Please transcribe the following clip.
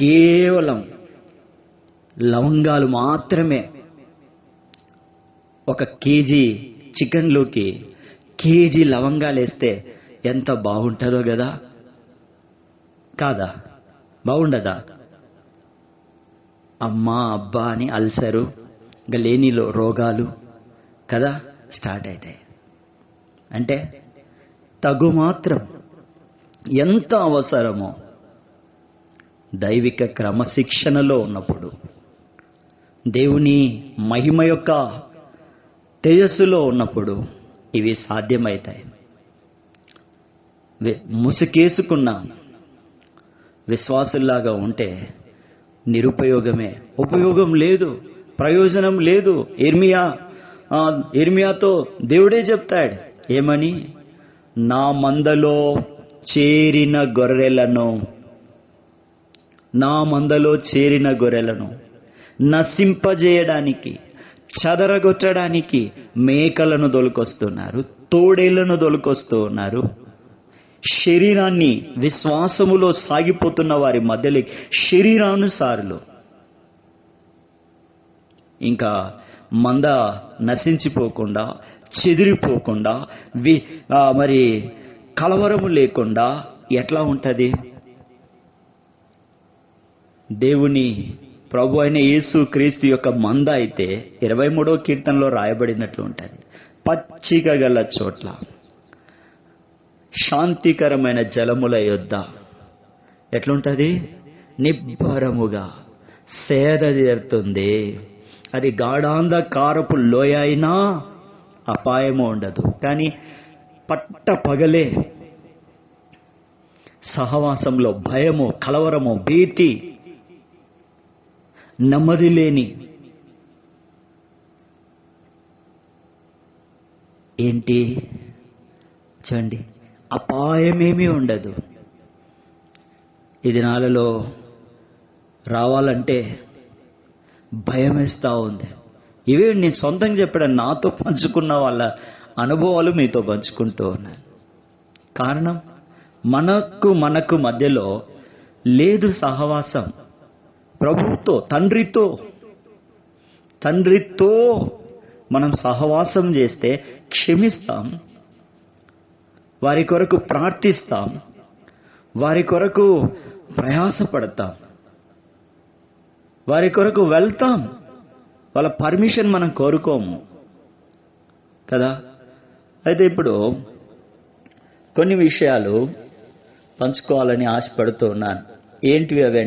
కేవలం లవంగాలు మాత్రమే. ఒక కేజీ చికెన్లోకి కేజీ లవంగాలు వేస్తే ఎంత బాగుంటుందో కదా, కాదా? బాగుండదా? అమ్మా అబ్బా అని అల్సరు, ఇంకా లేని రోగాలు కదా స్టార్ట్ అవుతాయి. అంటే తగు మాత్రం ఎంత అవసరమో దైవిక క్రమశిక్షణలో ఉన్నప్పుడు, దేవుని మహిమ యొక్క తేజస్సులో ఉన్నప్పుడు ఇవి సాధ్యమవుతాయి. ముసుకేసుకున్న విశ్వాసుల్లాగా ఉంటే నిరుపయోగమే, ఉపయోగం లేదు, ప్రయోజనం లేదు. ఇర్మియాతో దేవుడే చెప్తాడు ఏమని? నా మందలో చేరిన గొర్రెలను నశింపజేయడానికి, చెదరగొట్టడానికి మేకలను దొలుకొస్తున్నారు, తోడేళ్లను దొలుకొస్తూ ఉన్నారు. శరీరాన్ని, విశ్వాసములో సాగిపోతున్న వారి మధ్యలోకి శరీరానుసారులు. ఇంకా మంద నశించిపోకుండా, చెదిరిపోకుండా, మరి కలవరము లేకుండా ఎట్లా ఉంటుంది? దేవుని ప్రభు అయిన యేసు క్రీస్తు యొక్క మంద అయితే 23వ కీర్తనలో రాయబడినట్లు ఉంటుంది. పచ్చిక గల చోట్ల, శాంతికరమైన జలముల యొద్ద ఎట్లుంటుంది? నిబ్బరముగా సేద తీరుతుంది. అది గాఢాంధకారపు లోయ అయినా అపాయము ఉండదు. కానీ పట్ట పగలే సహవాసంలో భయము, కలవరము, భీతి, నెమ్మది లేని ఏంటి చూడండి, అపాయమేమీ ఉండదు. ఈ దినాలలో రావాలంటే భయం వేస్తూ ఉంది. ఇవే నేను సొంతంగా చెప్పాను, నాతో పంచుకున్న వాళ్ళ అనుభవాలు మీతో పంచుకుంటూ ఉన్నాను. కారణం, మనకు మధ్యలో లేదు సహవాసం. ప్రభువుతో, తండ్రితో మనం సహవాసం చేస్తే క్షమిస్తాం, వారి కొరకు ప్రార్థిస్తాం, వారి కొరకు ప్రయాసపడతాం, వారి కొరకు వెళ్తాం. వాళ్ళ పర్మిషన్ మనం కోరుకోము కదా. అయితే ఇప్పుడు కొన్ని విషయాలు పంచుకోవాలని ఆశపడుతూ ఉన్నాను. ఏంటివి అవి?